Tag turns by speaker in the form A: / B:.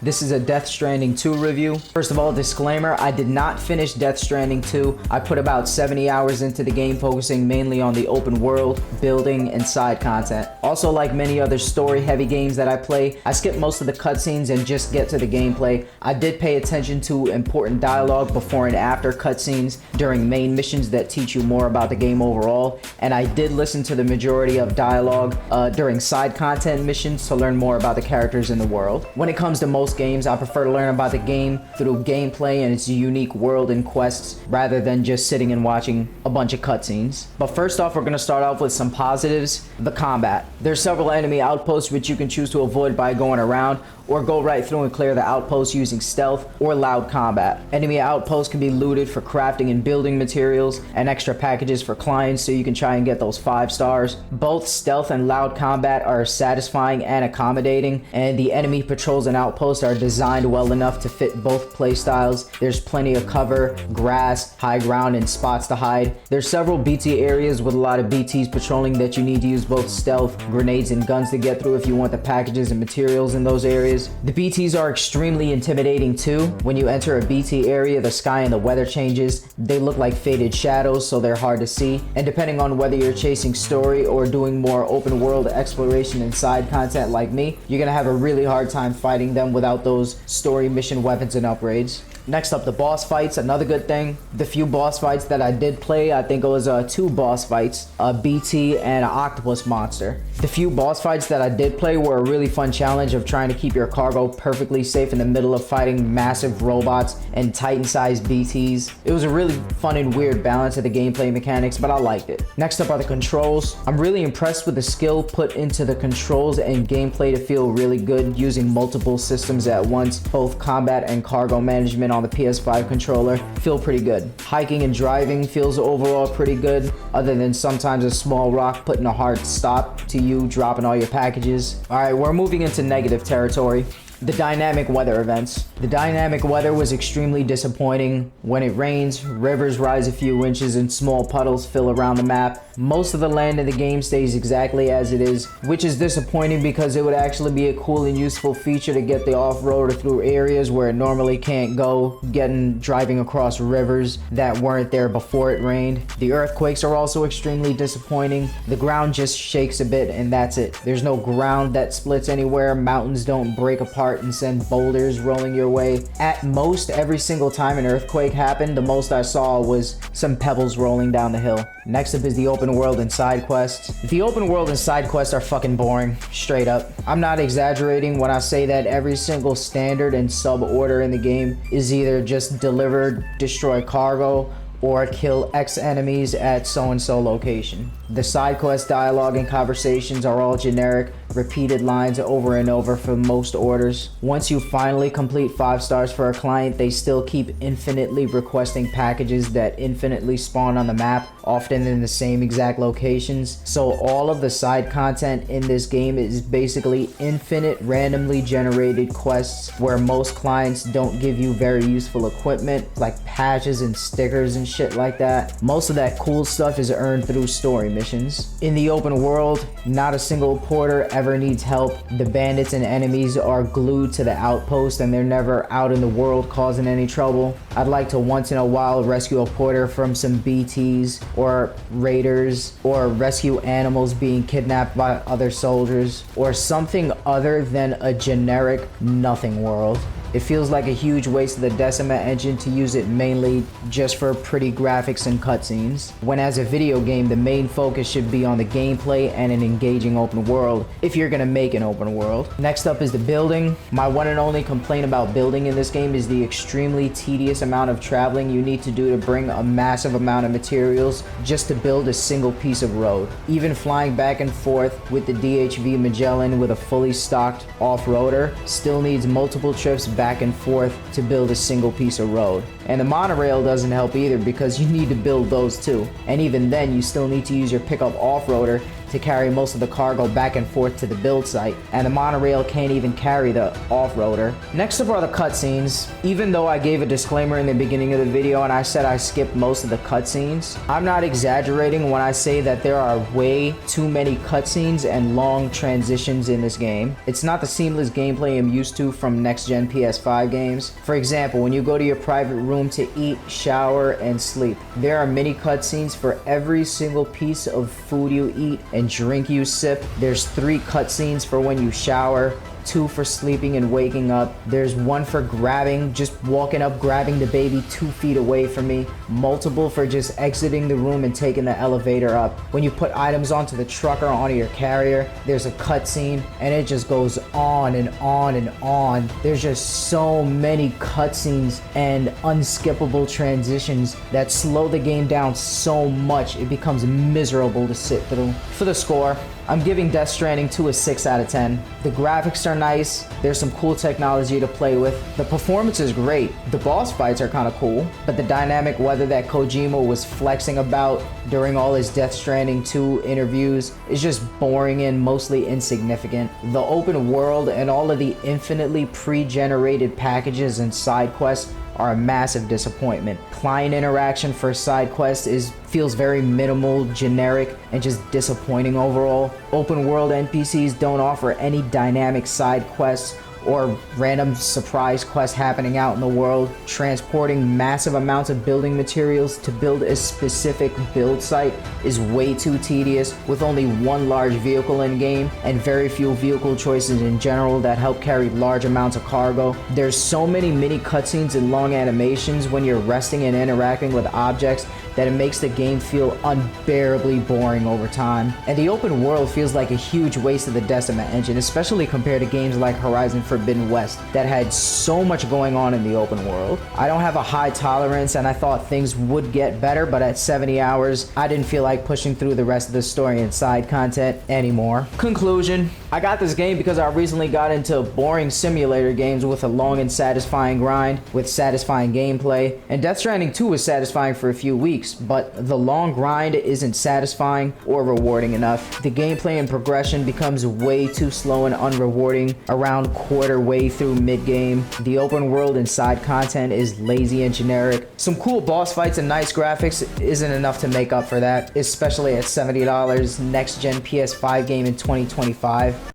A: This is a Death Stranding 2 review. First of all, disclaimer, I did not finish Death Stranding 2. I put about 70 hours into the game, focusing mainly on the open world, building, and side content. Also, like many other story-heavy games that I play, I skip most of the cutscenes and just get to the gameplay. I did pay attention to important dialogue before and after cutscenes during main missions that teach you more about the game overall, and I did listen to the majority of dialogue during side content missions to learn more about the characters in the world. When it comes to most games, I prefer to learn about the game through gameplay and its unique world and quests rather than just sitting and watching a bunch of cutscenes. But first off, we're going to start off with some positives. The combat. There's several enemy outposts which you can choose to avoid by going around, or go right through and clear the outposts using stealth or loud combat. Enemy outposts can be looted for crafting and building materials and extra packages for clients, so you can try and get those 5 stars. Both stealth and loud combat are satisfying and accommodating, and the enemy patrols and outposts are designed well enough to fit both playstyles. There's plenty of cover, grass, high ground, and spots to hide. There's several BT areas with a lot of BTs patrolling that you need to use both stealth, grenades, and guns to get through if you want the packages and materials in those areas. The BTs are extremely intimidating too. When you enter a BT area, the sky and the weather changes. They look like faded shadows, so they're hard to see. And depending on whether you're chasing story or doing more open world exploration and side content like me, you're gonna have a really hard time fighting them without those story mission weapons and upgrades. Next up, the boss fights. Another good thing, the few boss fights that I did play, I think it was 2 boss fights, a BT and an octopus monster. The few boss fights that I did play were a really fun challenge of trying to keep your cargo perfectly safe in the middle of fighting massive robots and titan-sized BTs. It was a really fun and weird balance of the gameplay mechanics, but I liked it. Next up are the controls. I'm really impressed with the skill put into the controls and gameplay to feel really good using multiple systems at once. Both combat and cargo management on the PS5 controller feel pretty good. Hiking and driving feels overall pretty good, other than sometimes a small rock putting a hard stop to you dropping all your packages. Alright, we're moving into negative territory. The dynamic weather events. The dynamic weather was extremely disappointing. When it rains, rivers rise a few inches and small puddles fill around the map. Most of the land in the game stays exactly as it is, which is disappointing because it would actually be a cool and useful feature to get the off-roader through areas where it normally can't go, driving across rivers that weren't there before it rained. The earthquakes are also extremely disappointing. The ground just shakes a bit and that's it. There's no ground that splits anywhere. Mountains don't break apart and send boulders rolling your way. At most, every single time an earthquake happened, the most I saw was some pebbles rolling down the hill. Next up is the open world and side quests. The open world and side quests are fucking boring, straight up. I'm not exaggerating when I say that every single standard and sub order in the game is either just deliver, destroy cargo, or kill X enemies at so-and-so location. The side quest dialogue and conversations are all generic, repeated lines over and over for most orders. Once you finally complete 5 stars for a client, they still keep infinitely requesting packages that infinitely spawn on the map, often in the same exact locations. So all of the side content in this game is basically infinite randomly generated quests where most clients don't give you very useful equipment like patches and stickers and shit like that. Most of that cool stuff is earned through story missions. In the open world, not a single porter ever needs help. The bandits and enemies are glued to the outpost and they're never out in the world causing any trouble. I'd like to once in a while rescue a porter from some BTs or raiders, or rescue animals being kidnapped by other soldiers, or something other than a generic nothing world. It feels like a huge waste of the Decima engine to use it mainly just for pretty graphics and cutscenes, when as a video game the main focus should be on the gameplay and an engaging open world, if you're gonna make an open world. Next up is the building. My one and only complaint about building in this game is the extremely tedious amount of traveling you need to do to bring a massive amount of materials just to build a single piece of road. Even flying back and forth with the DHV Magellan with a fully stocked off-roader still needs multiple trips back and forth to build a single piece of road. And the monorail doesn't help either because you need to build those too. And even then you still need to use your pickup off-roader to carry most of the cargo back and forth to the build site, and the monorail can't even carry the off-roader. Next up are the cutscenes. Even though I gave a disclaimer in the beginning of the video and I said I skipped most of the cutscenes, I'm not exaggerating when I say that there are way too many cutscenes and long transitions in this game. It's not the seamless gameplay I'm used to from next-gen PS5 games. For example, when you go to your private room to eat, shower, and sleep, there are mini cutscenes for every single piece of food you eat and drink you sip. There's 3 cutscenes for when you shower, 2 for sleeping and waking up. There's 1 for just walking up, grabbing the baby 2 feet away from me. Multiple for just exiting the room and taking the elevator up. When you put items onto the truck or onto your carrier, there's a cutscene, and it just goes on and on and on. There's just so many cutscenes and unskippable transitions that slow the game down so much it becomes miserable to sit through. For the score, I'm giving Death Stranding 2 a 6 out of 10. The graphics are nice, there's some cool technology to play with, the performance is great, the boss fights are kinda cool, but the dynamic weather that Kojima was flexing about during all his Death Stranding 2 interviews is just boring and mostly insignificant. The open world and all of the infinitely pre-generated packages and side quests are a massive disappointment. Client interaction for side quests feels very minimal, generic, and just disappointing overall. Open world NPCs don't offer any dynamic side quests or random surprise quests happening out in the world. Transporting massive amounts of building materials to build a specific build site is way too tedious, with only 1 large vehicle in game and very few vehicle choices in general that help carry large amounts of cargo. There's so many mini cutscenes and long animations when you're resting and interacting with objects that it makes the game feel unbearably boring over time. And the open world feels like a huge waste of the Decima engine, especially compared to games like Horizon Forbidden West that had so much going on in the open world. I don't have a high tolerance and I thought things would get better, but at 70 hours, I didn't feel like pushing through the rest of the story and side content anymore. Conclusion, I got this game because I recently got into boring simulator games with a long and satisfying grind with satisfying gameplay, and Death Stranding 2 was satisfying for a few weeks, but the long grind isn't satisfying or rewarding enough. The gameplay and progression becomes way too slow and unrewarding around quarter way through mid-game. The open world and side content is lazy and generic. Some cool boss fights and nice graphics isn't enough to make up for that, especially at $70 next-gen PS5 game in 2025.